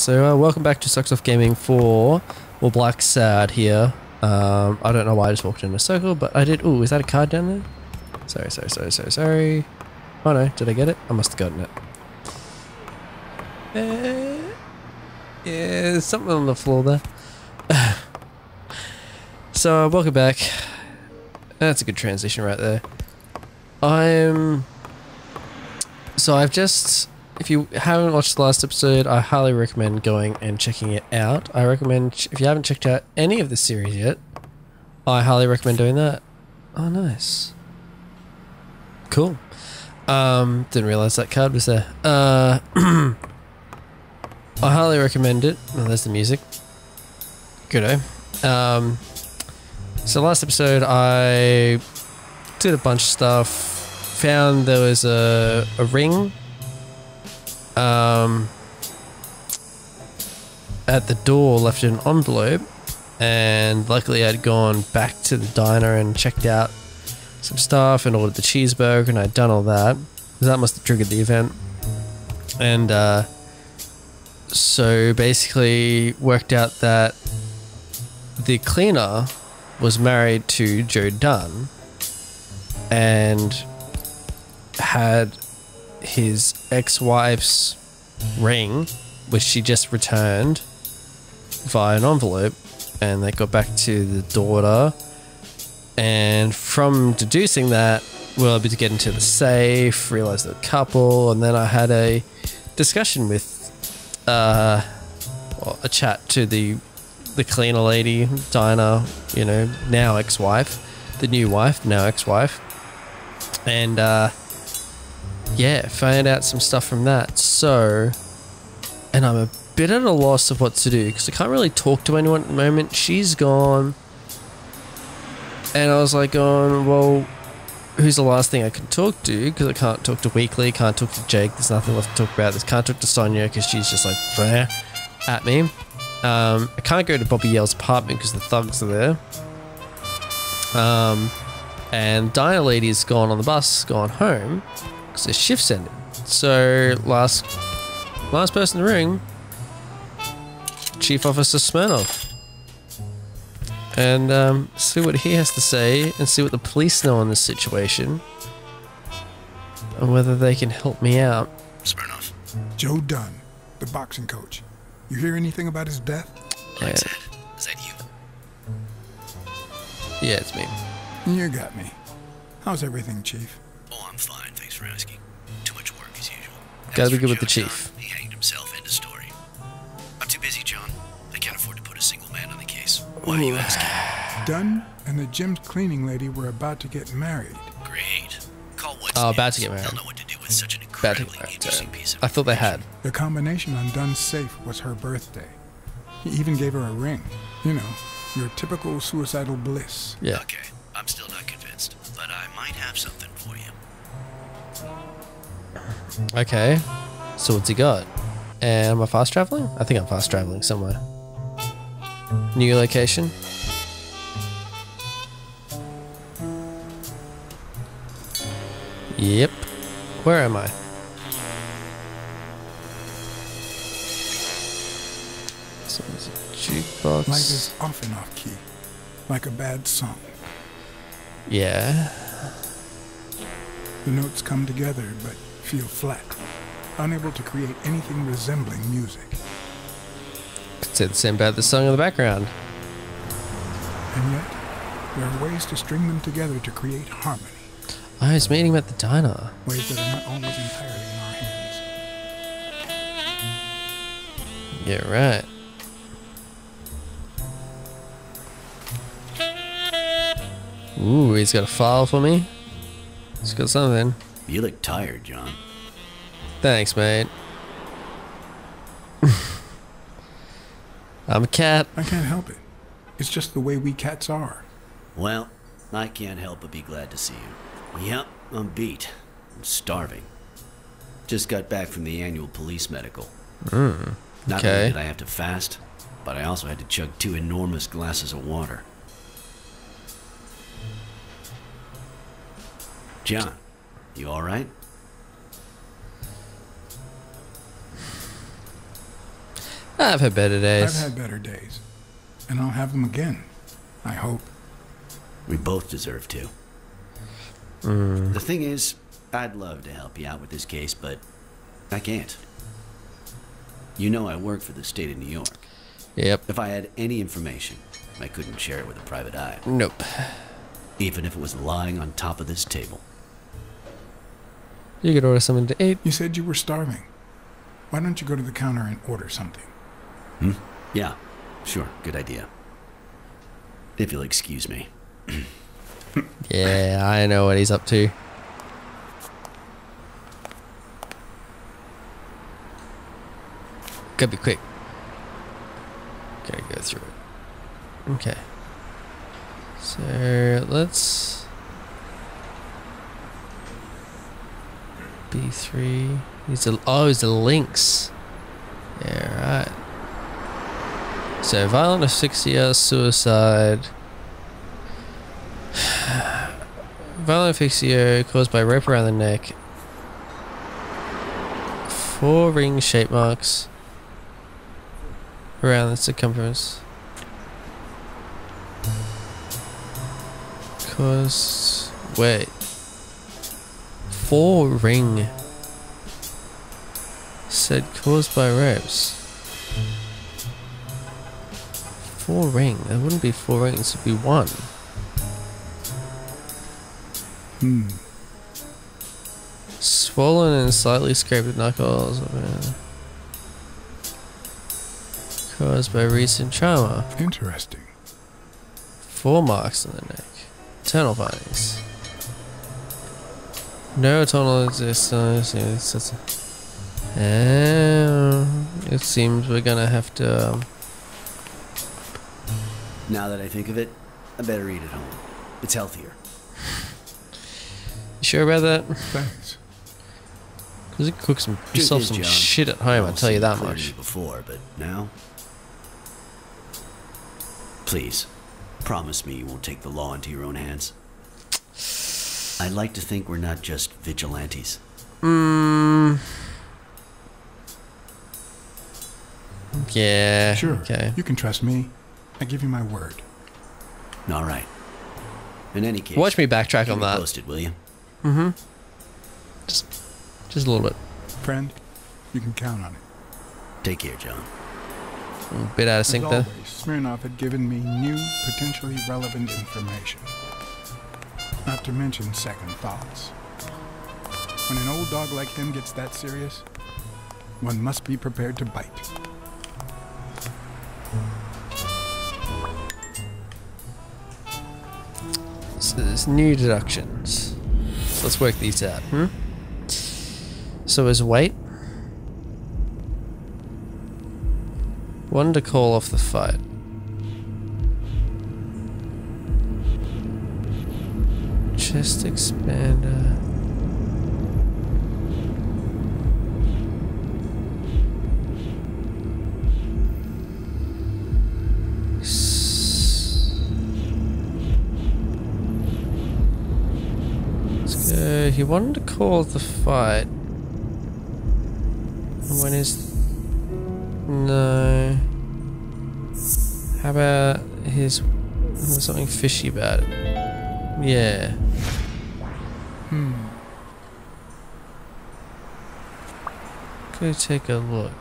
So welcome back to Sucks Off Gaming for Blacksad here. I don't know why I just walked in a circle, but I did. Ooh, is that a card down there? Sorry. Oh no, did I get it? I must have gotten it. Yeah, there's something on the floor there. So welcome back. That's a good transition right there. I've just, if you haven't watched the last episode, I highly recommend going and checking it out. I recommend, if you haven't checked out any of the series yet, I highly recommend doing that. Oh, nice. Cool. Didn't realize that card was there. I highly recommend it. Oh, there's the music. Goodo. So last episode I did a bunch of stuff, found there was a ring at the door, left an envelope, and luckily I'd gone back to the diner and checked out some stuff and ordered the cheeseburger, and I'd done all that. That must have triggered the event. And so basically worked out that the cleaner was married to Joe Dunn and had his ex-wife's ring, which she just returned via an envelope, and they got back to the daughter. And from deducing that, we were able to get into the safe, realize they're a couple, and then I had a discussion with a chat to the cleaner lady, Dinah, you know, now ex-wife, the new wife, now ex-wife, and yeah, found out some stuff from that. So, and I'm a bit at a loss of what to do because I can't really talk to anyone at the moment. She's gone, and I was like, well, who's the last thing I can talk to? Because I can't talk to Weekly, can't talk to Jake. There's nothing left to talk about. Can't talk to Sonia because she's just like bleh at me. I can't go to Bobby Yale's apartment because the thugs are there. And Dinah Lady's gone on the bus, gone home because their shift's ended. So last person to ring, Chief Officer Smirnoff, and see what he has to say and see what the police know on this situation and whether they can help me out. Smirnoff. Joe Dunn, the boxing coach. You hear anything about his death? Blacksad, is that you? Yeah, it's me. You got me. How's everything, Chief? Oh, I'm fine, thanks for asking. Too much work as usual. Gotta be good with Joe the chief. Dunn, he hanged himself, end of story. I'm too busy, John. I can't afford to put a single man on the case. Why are you asking? Dunn and the gym's cleaning lady were about to get married. Great. Call what's Oh, about next. to get married. They'll know what to do with such an Bad to incredibly interesting piece of I thought they had. The combination on Dunn's safe was her birthday. He even gave her a ring. You know, your typical suicidal bliss. Yeah. Okay, I'm still not convinced, but I might have something for you. Okay. So what's he got? And am I fast traveling? I think I'm fast traveling somewhere. New location. Yep. Where am I? So there's a jukebox. Like this off and off key. Like a bad song. Yeah. The notes come together but feel flat. Unable to create anything resembling music. Could say the same about the song in the background. And yet, there are ways to string them together to create harmony. Oh, he's meeting him at the diner. Ways that are not always entirely in our hands. Yeah, right. Ooh, he's got a file for me. He's got something. You look tired, John. Thanks, mate. I'm a cat. I can't help it. It's just the way we cats are. Well, I can't help but be glad to see you. Yep, I'm beat. I'm starving. Just got back from the annual police medical. Not only did I have to fast, but I also had to chug 2 enormous glasses of water. John, you alright? I've had better I've days. had better days. And I'll have them again. I hope. We both deserve to. The thing is, I'd love to help you out with this case, but I can't. You know I work for the state of New York. Yep. If I had any information, I couldn't share it with a private eye. Nope. Even if it was lying on top of this table. You could order something to eat. You said you were starving. Why don't you go to the counter and order something? Yeah, sure, good idea. If you'll excuse me. Yeah, I know what he's up to. Gotta be quick. Gotta go through it. Okay. So let's B3. He's the links. Yeah, right. So violent asphyxia, suicide. Violent asphyxia caused by rope around the neck. 4 ring shape marks around the circumference. Wait. 4 ring. Said caused by ropes. 4 ring. It wouldn't be 4 rings, it'd be 1. Swollen and slightly scraped knuckles. Caused by recent trauma. Interesting. 4 marks on the neck. Internal findings. No tunnel exists. It seems we're gonna have to. Now that I think of it, I better eat at home. It's healthier. You sure about that? Thanks. Because you can cook Truth yourself is, some John, shit at home, I'll I've tell you seen that clearly much. Before, but now, please, promise me you won't take the law into your own hands. I'd like to think we're not just vigilantes. Yeah. Sure. Okay. You can trust me. I give you my word. All right. In any case, Watch me backtrack keep on me that. posted, will you? Just a little bit. Friend, you can count on it. Take care, John. A bit out of sync As there. always, Smirnoff had given me new, potentially relevant information. Not to mention second thoughts. When an old dog like him gets that serious, one must be prepared to bite. So there's new deductions. So let's work these out. So his weight. 1 to call off the fight. Chest expander. Let's go. He wanted to call the fight. When is... No. How about his... There's something fishy about it. Yeah. Go take a look.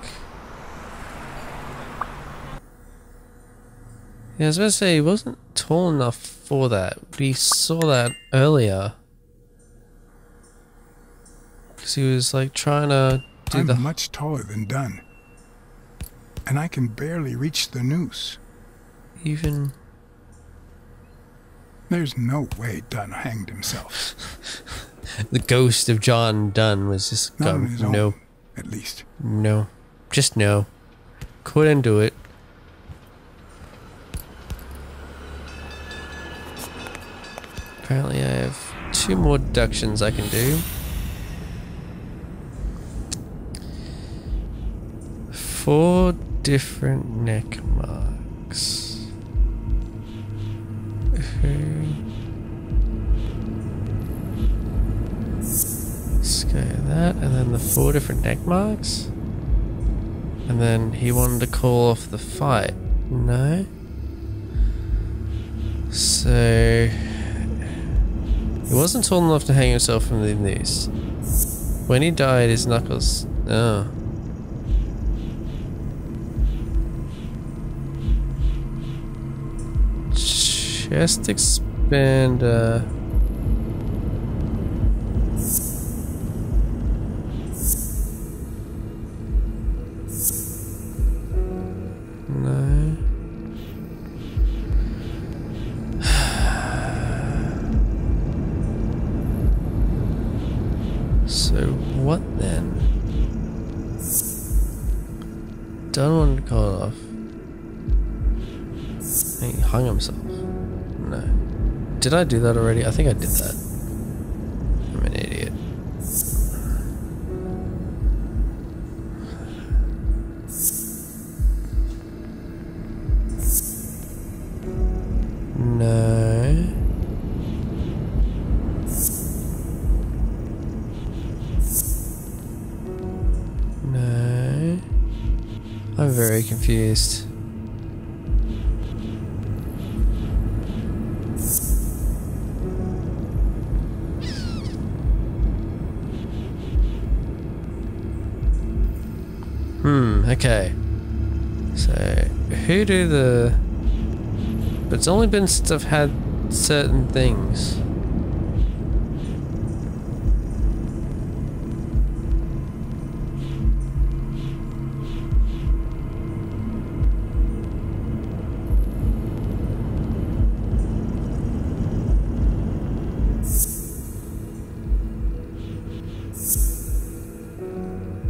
Yeah, I was about to say he wasn't tall enough for that. We saw that earlier. Because he was like trying to do I'm much taller than Dunn. And I can barely reach the noose. even... There's no way Dunn hanged himself. The ghost of John Dunn was just Not on going, his own, no, at least. no, just no. Couldn't do it. Apparently I have 2 more deductions I can do. 4 different neck marks. Let's go that, and then the 4 different neck marks. And then he wanted to call off the fight. No? So... He wasn't tall enough to hang himself from the noose. When he died, his knuckles... Oh. Chest expander... No. So what then? Don't want to call it off. He hung himself. No. Did I do that already? I think I did that. I'm an idiot. No. No. I'm very confused. Okay. So, who do the... But it's only been since I've had certain things.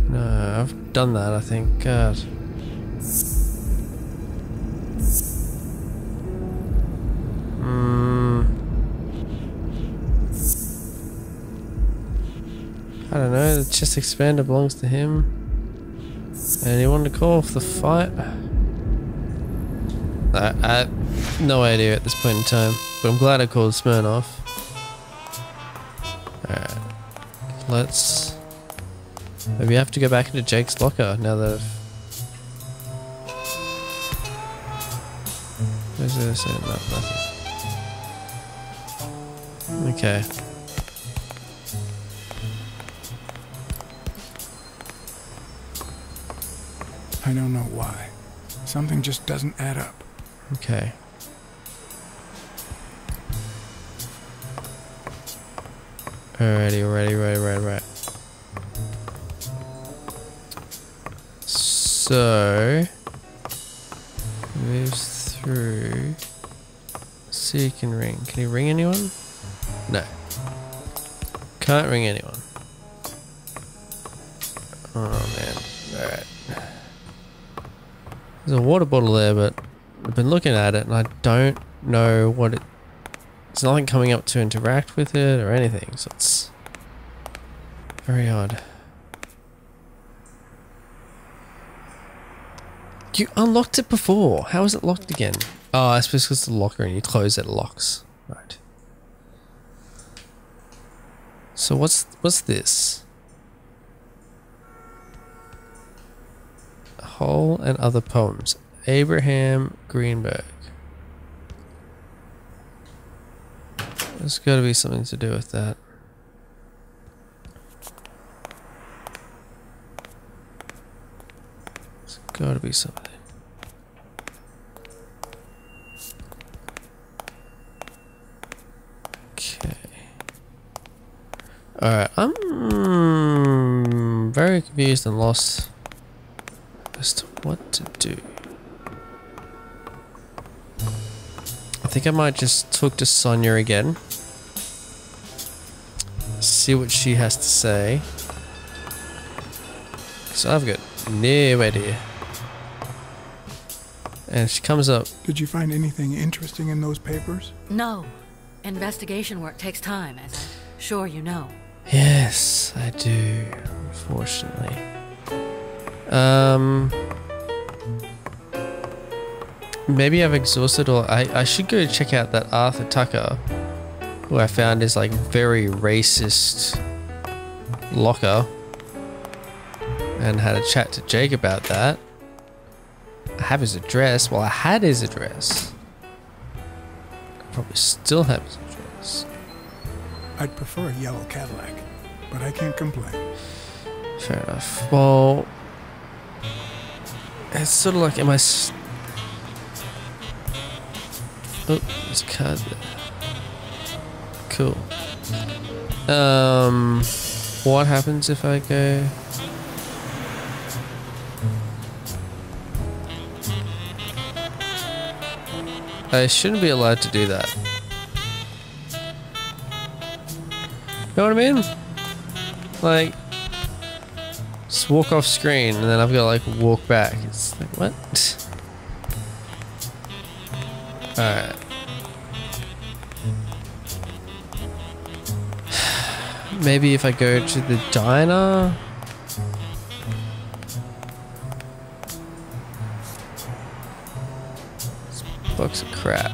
No, I've done that, I think. God. I don't know, the chest expander belongs to him. And he wanted to call off the fight. I have no idea at this point in time, but I'm glad I called Smirnoff. Alright. Let's... Maybe I have to go back into Jake's locker now that I've... Where's this? No, nothing. Okay. I don't know why. Something just doesn't add up. Okay. Alrighty, right. So... Moves through... See if he can ring. Can he ring anyone? No. Can't ring anyone. Oh man. Alright. There's a water bottle there, but I've been looking at it and I don't know what it... There's nothing coming up to interact with it or anything, so it's very odd. You unlocked it before. How is it locked again? Oh, I suppose it's the locker and you close it, it locks. Right. So what's this? Hole and other poems. Abraham Greenberg. There's got to be something to do with that. There's got to be something. Okay. Alright, I'm very confused and lost as to what to do. I think I might just talk to Sonia again. See what she has to say. So I've got no idea. And she comes up. Did you find anything interesting in those papers? No. Investigation work takes time, as I'm sure you know. Yes, I do, unfortunately. Maybe I've exhausted all... I should go check out that Arthur Tucker, who I found is like very racist locker, and had a chat to Jake about that. have his address. Well, I had his address. I probably still have his address. I'd prefer a yellow Cadillac, but I can't complain. Fair enough. Well, it's sort of like, am I... Oh, there's a card there. Cool. What happens if I go... I shouldn't be allowed to do that. Know what I mean? Like, just walk off screen and then I've got to like walk back. It's like, what? Alright. Maybe if I go to the diner? Box of crap.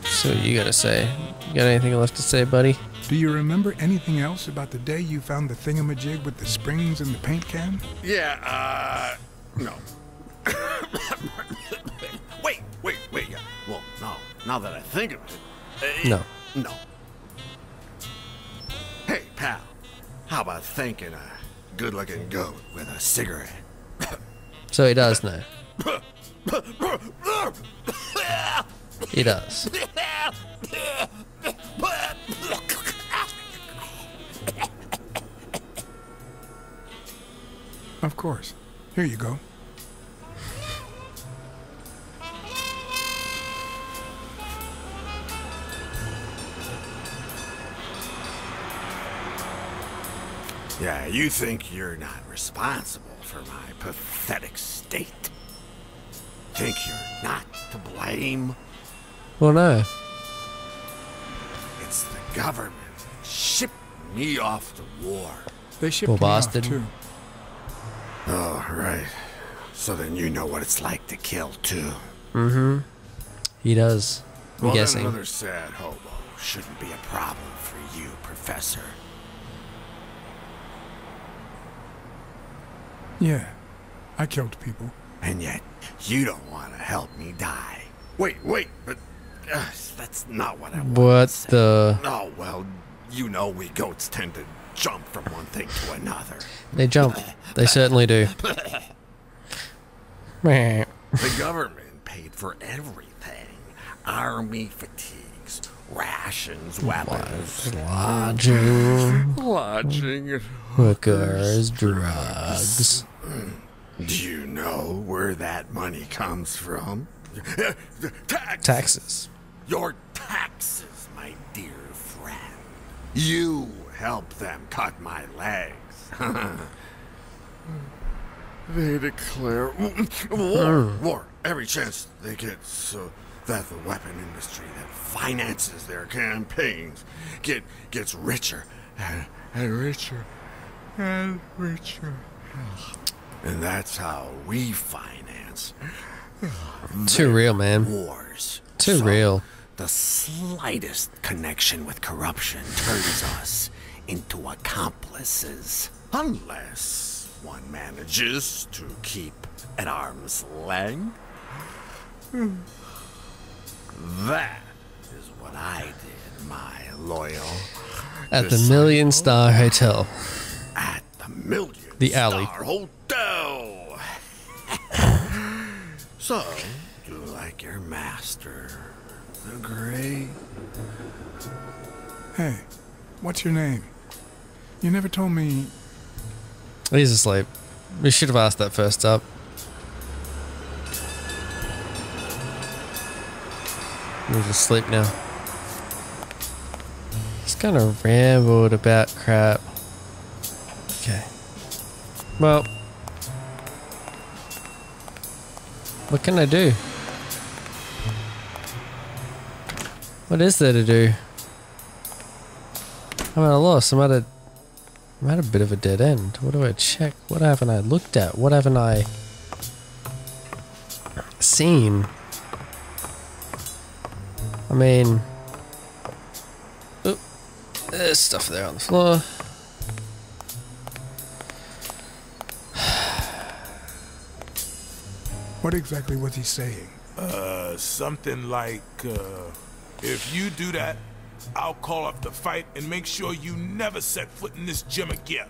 So what you gotta say? You got anything left to say, buddy? Do you remember anything else about the day you found the thingamajig with the springs and the paint can? Yeah, no. wait, yeah. Well, no, now that I think of it. No. No. Hey, pal, how about thanking a good-looking goat with a cigarette? So he does know. He does. Of course. Here you go. Yeah, you think you're not responsible for my pathetic state? Think you're not to blame? Well, no. It's the government shipped me off to war. They shipped Poor me off bastard. too. Oh, right. So then you know what it's like to kill, too. Mm-hmm. He does. I'm Well, then guessing. another sad hobo shouldn't be a problem for you, Professor. Yeah, I killed people. And yet, you don't want to help me die. Wait, but that's not what I want What to say. the... Oh, well, you know we goats tend to jump from one thing to another. They jump. They certainly do. Meh. The government paid for everything. Army fatigues, rations, weapons. Lodging. Lodging. Hookers. Drugs. Do you know where that money comes from? Taxes. Your taxes, my dear friend. You helped them cut my legs. They declare war every chance they get, so that the weapon industry that finances their campaigns gets richer and richer and richer. And that's how we finance Too real, man. wars. Too So real. the slightest connection with corruption turns us into accomplices. Unless one manages to keep at arm's length. That is what I did, my loyal. At the Million Star Hotel. At the Million The alley. Star Hotel. So, do like your master, the great. Hey, what's your name? You never told me. He's asleep. We should have asked that first up. He's asleep now. He's kind of rambled about crap. Okay. Well. What can I do? What is there to do? I'm at a loss. I'm at a bit of a dead end. What do I check? What haven't I looked at? What haven't I seen? I mean, oh, there's stuff there on the floor. What exactly was he saying? Something like, if you do that, I'll call off the fight and make sure you never set foot in this gym again.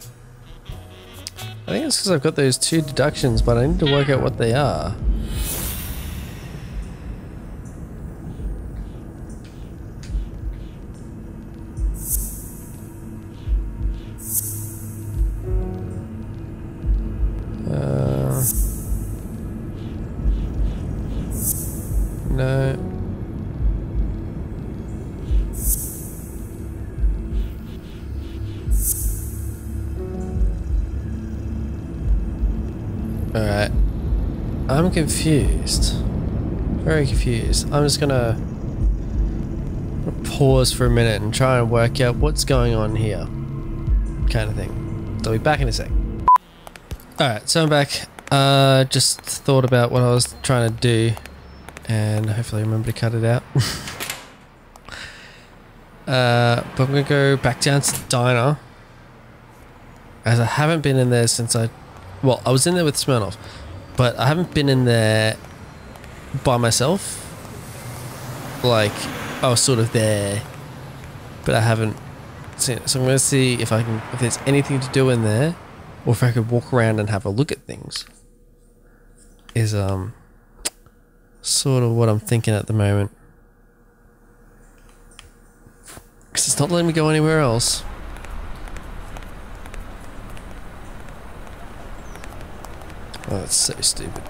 I think it's because I've got those 2 deductions, but I need to work out what they are. No. Alright. I'm confused. Very confused. I'm just gonna pause for a minute and try and work out what's going on here. Kind of thing. I'll be back in a sec. Alright, so I'm back. Just thought about what I was trying to do and hopefully remember to cut it out. But I'm gonna go back down to the diner, as I haven't been in there since I was in there with Smirnoff, but I haven't been in there by myself. Like, I was sort of there, but I haven't seen it. So I'm gonna see if there's anything to do in there, or if I could walk around and have a look at things. Is sort of what I'm thinking at the moment. Because it's not letting me go anywhere else. Oh, that's so stupid.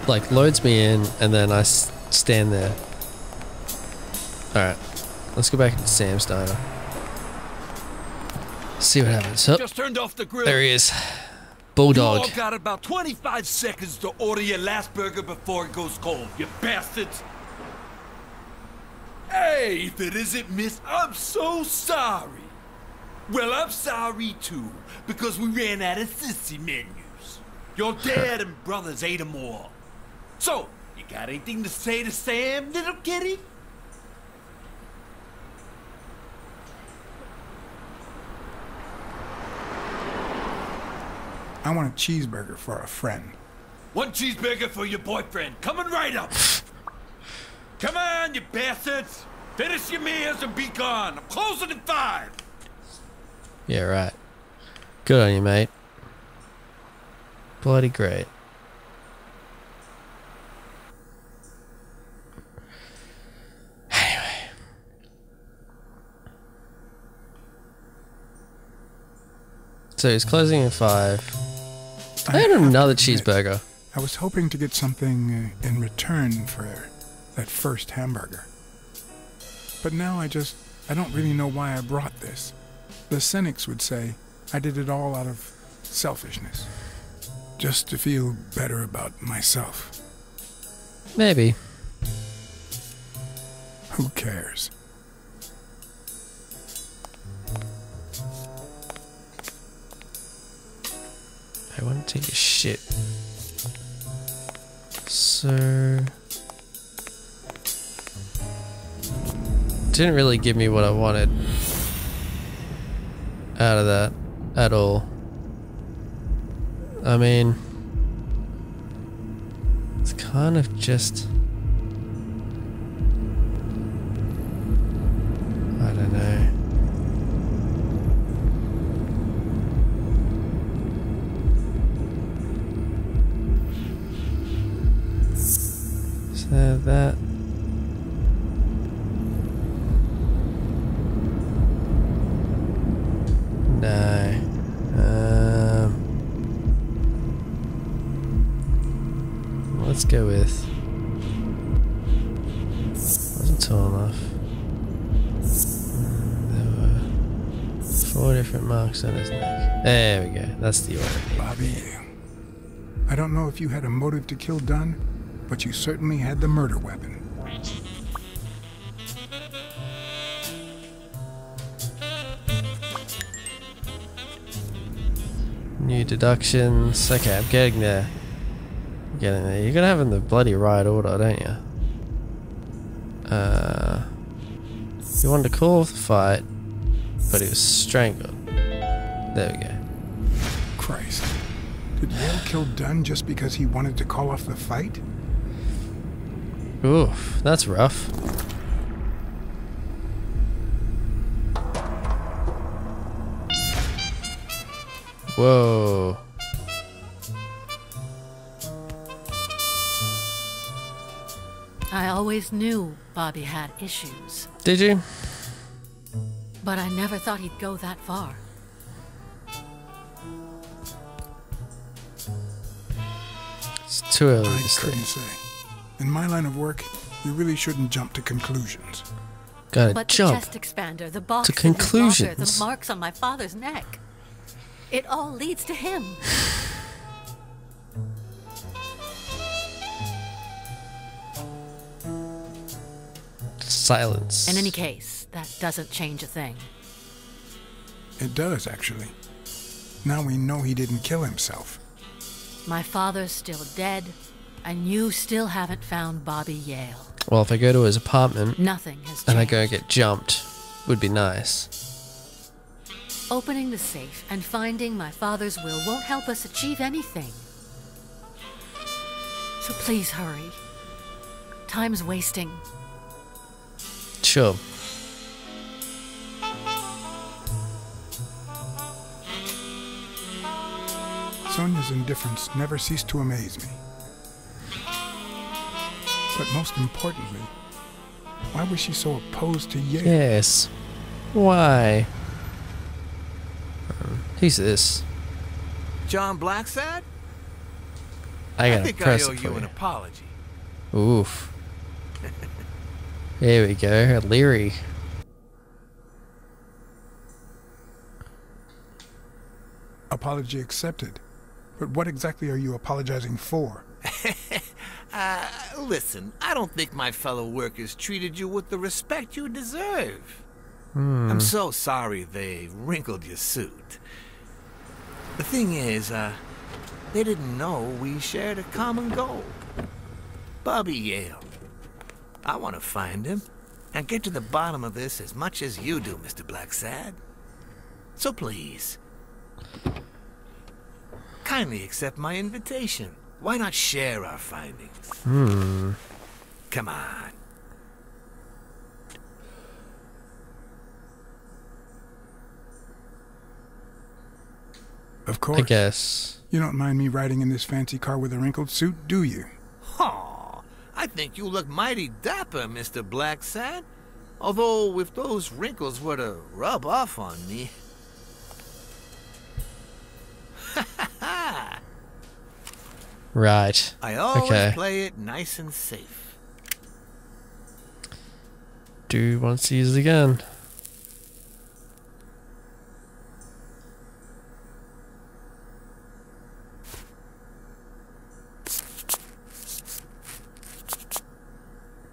Like, loads me in, and then I stand there. Alright, let's go back to Sam's diner. See what happens. Oh, just turned off the grill. there he is. Bulldog. You all got about 25 seconds to order your last burger before it goes cold, you bastards. Hey, if it isn't Miss, I'm so sorry. Well, I'm sorry too, because we ran out of sissy menus. Your dad and brothers ate them all. So, you got anything to say to Sam, little kitty? I want a cheeseburger for a friend. One cheeseburger for your boyfriend, coming right up. Come on, you bastards. Finish your meals and be gone. I'm closing in 5. Yeah, right. Good on you, mate. Bloody great. Anyway. So he's closing at 5. I had another cheeseburger. I was hoping to get something in return for that first hamburger. But now I don't really know why I brought this. The cynics would say I did it all out of selfishness. Just to feel better about myself. Maybe. Who cares? I want to take a shit. So... didn't really give me what I wanted out of that at all. I mean, it's kind of just, I don't know. So that. No. Let's go with. Wasn't tall enough. There were 4 different marks on his neck. There we go. That's the order. Bobby, I don't know if you had a motive to kill Dunn, but you certainly had the murder weapon. New deductions. Okay, I'm getting there. Getting there. You're gonna have in the bloody right order, don't you? You wanted to call off the fight, but he was strangled. There we go. Christ. Did Yale kill Dunn just because he wanted to call off the fight? Oof, that's rough. Whoa. I always knew Bobby had issues, Did you? but I never thought he'd go that far. It's too early I to say. couldn't say. In my line of work, you really shouldn't jump to conclusions. Gotta But the jump. chest expander, the box to in his locker, conclusions. the marks on my father's neck. It all leads to him. Silence. In any case, that doesn't change a thing. It does, actually. Now we know he didn't kill himself. My father's still dead, and you still haven't found Bobby Yale. Well, if I go to his apartment Nothing has changed. and I go get jumped, would be nice. Opening the safe and finding my father's will won't help us achieve anything. So please hurry. Time's wasting. Sure. Sonia's indifference never ceased to amaze me. But most importantly, why was she so opposed to Yale? Yes. Why? Who's this? John Blacksad? I gotta think I press owe it you for an you. apology. Oof. There we go. Leary. Apology accepted. But what exactly are you apologizing for? Listen, I don't think my fellow workers treated you with the respect you deserve. I'm so sorry they wrinkled your suit. The thing is, they didn't know we shared a common goal. Bobby Yale. I want to find him and get to the bottom of this as much as you do, Mr. Blacksad. So please, kindly accept my invitation. Why not share our findings? Come on. Of course. I guess. You don't mind me riding in this fancy car with a wrinkled suit, do you? Aw, I think you look mighty dapper, Mr. Blacksad. Although, if those wrinkles were to rub off on me... Right. I always Okay. play it nice and safe. Do you want to use it again?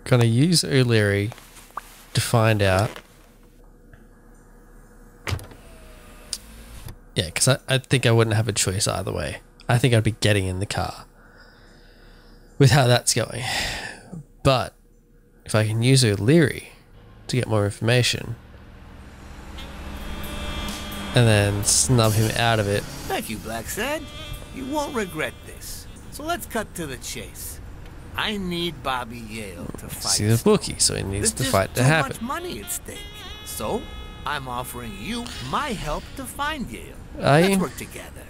Gonna use O'Leary to find out. Yeah, because I think I wouldn't have a choice either way. I think I'd be getting in the car with how that's going. But if I can use O'Leary to get more information and then snub him out of it. Thank you, Blacksad. You won't regret this. So let's cut to the chase. I need Bobby Yale to fight. See the bookie, so he needs the There's fight to just too happen. much money at stake. So I'm offering you my help to find Yale. Are Let's you? work together.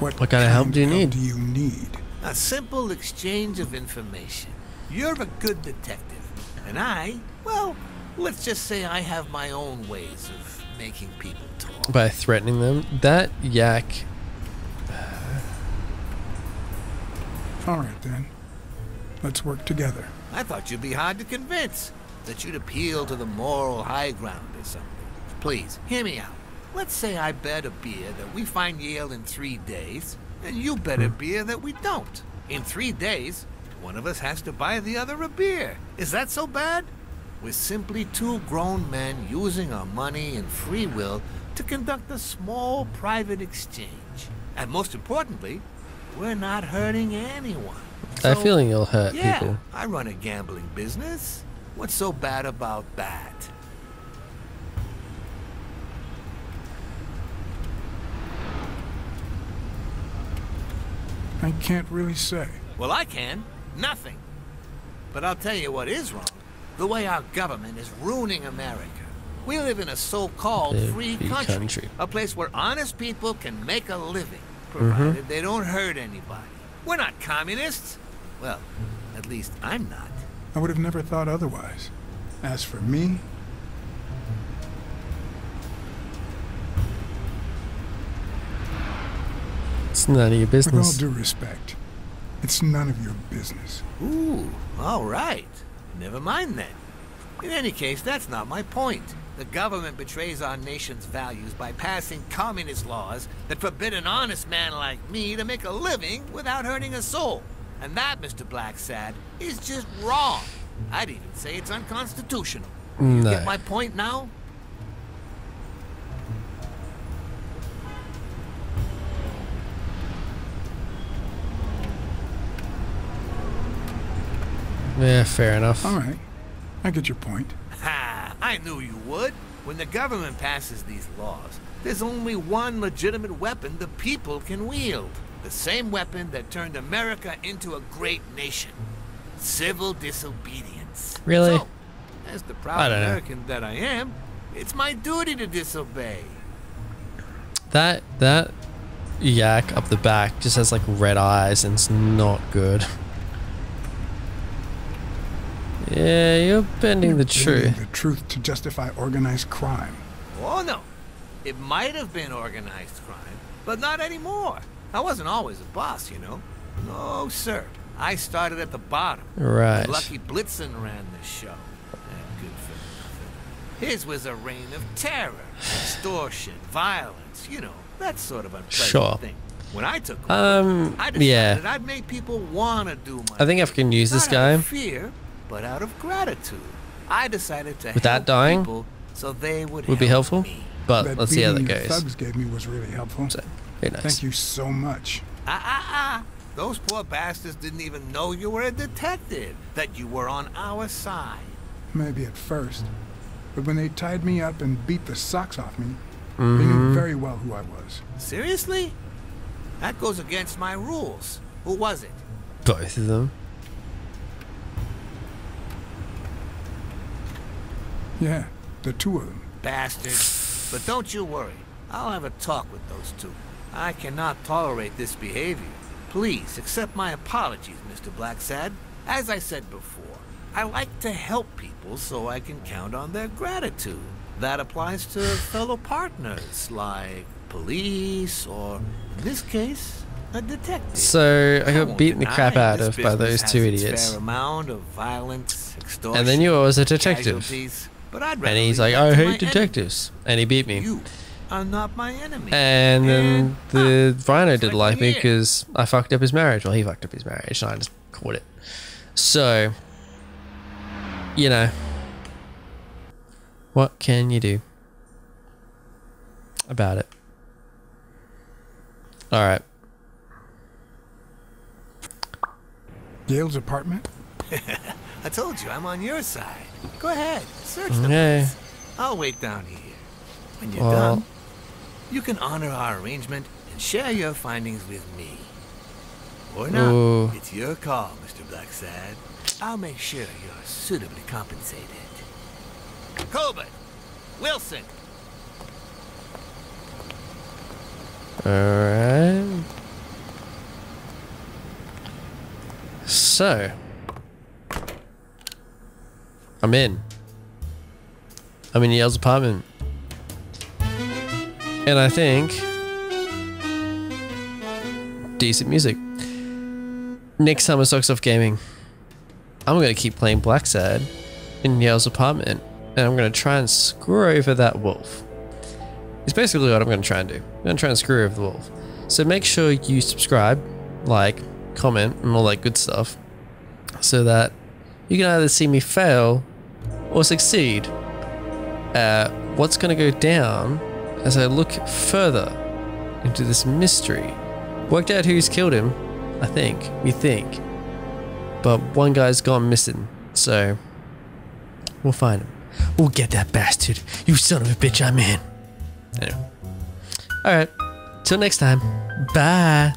What kind of help do you need? Do you need? A simple exchange of information. You're a good detective, and I, well, let's just say I have my own ways of making people talk. By threatening them. That yak. All right, then. Let's work together. I thought you'd be hard to convince, that you'd appeal to the moral high ground or something. Please, hear me out. Let's say I bet a beer that we find Yale in 3 days, and you bet a beer that we don't. In 3 days, one of us has to buy the other a beer. Is that so bad? We're simply two grown men using our money and free will to conduct a small private exchange. And most importantly, we're not hurting anyone. I have a So, feeling you'll hurt yeah, people. I run a gambling business. What's so bad about that? I can't really say. Well, I can. Nothing. But I'll tell you what is wrong. The way our government is ruining America. We live in a so-called free country. A place where honest people can make a living, provided they don't hurt anybody. We're not communists. Well, at least I'm not. I would have never thought otherwise. As for me... It's none of your With all business. due respect, it's none of your business. Ooh, all right. Never mind then. In any case, that's not my point. The government betrays our nation's values by passing communist laws that forbid an honest man like me to make a living without hurting a soul. And that, Mr. Blacksad, is just wrong. I'd even say it's unconstitutional. You No. get my point now? Yeah, fair enough. All right. I get your point. Ha! I knew you would. When the government passes these laws, there's only one legitimate weapon the people can wield. The same weapon that turned America into a great nation. Civil disobedience. Really? So, as the I proud don't know. American that I am, it's my duty to disobey. That yak up the back just has like red eyes and it's not good. Yeah, you're bending the Bending truth. the truth to justify organized crime. Oh no. It might have been organized crime, but not anymore. I wasn't always a boss, you know. No, sir. I started at the bottom. Right. Lucky Blitzen ran this show. Good for nothing. His was a reign of terror, extortion, violence, you know, that sort of unpleasant Sure. thing. When I took over, I decided yeah. I'd make people want to do my I think if I can use this not out guy of fear, but out of gratitude. I decided to Without help dying people so they would be help helpful, me. but That let's see how that beating the goes. thugs gave me was really helpful. So, very nice. Thank you so much. Those poor bastards didn't even know you were a detective, that you were on our side. Maybe at first. But when they tied me up and beat the socks off me, they knew very well who I was. Seriously? That goes against my rules. Who was it? Both of them. Yeah, the two of them. Bastards. But don't you worry. I'll have a talk with those two. I cannot tolerate this behavior. Please accept my apologies, Mr. Blacksad. As I said before, I like to help people so I can count on their gratitude. That applies to fellow partners like police or, in this case, a detective. So I got won't beaten the deny crap out this of by business those two has its idiots. fair amount of violence, extortion, And then you was a detective. casualties, but I'd And rather he's leave like, that I to my hate enemy. detectives. And he beat me. You are not my enemy. And then the Rhino didn't like me here. because I fucked up his marriage. Well, he fucked up his marriage and I just caught it. So, you know, what can you do about it? All right. Gail's apartment? I told you, I'm on your side. Go ahead, search the Okay. place. I'll wait down here. When you're Well- done, you can honor our arrangement and share your findings with me. Or not. Ooh. It's your call, Mr. Blacksad. I'll make sure you're suitably compensated. Colbert! Wilson! Alright. So, I'm in Yale's apartment. And I think decent music. Next time on Socks Off Gaming, I'm going to keep playing Blacksad in Yale's apartment. And I'm going to try and screw over that wolf. It's basically what I'm going to try and do. I'm going to try and screw over the wolf. So make sure you subscribe, like, comment, and all that good stuff. So that you can either see me fail or succeed at what's going to go down as I look further into this mystery. Worked out who's killed him, I think. We think. But one guy's gone missing. So we'll find him. We'll get that bastard. You son of a bitch, I'm in. Anyway. Alright. Till next time. Bye.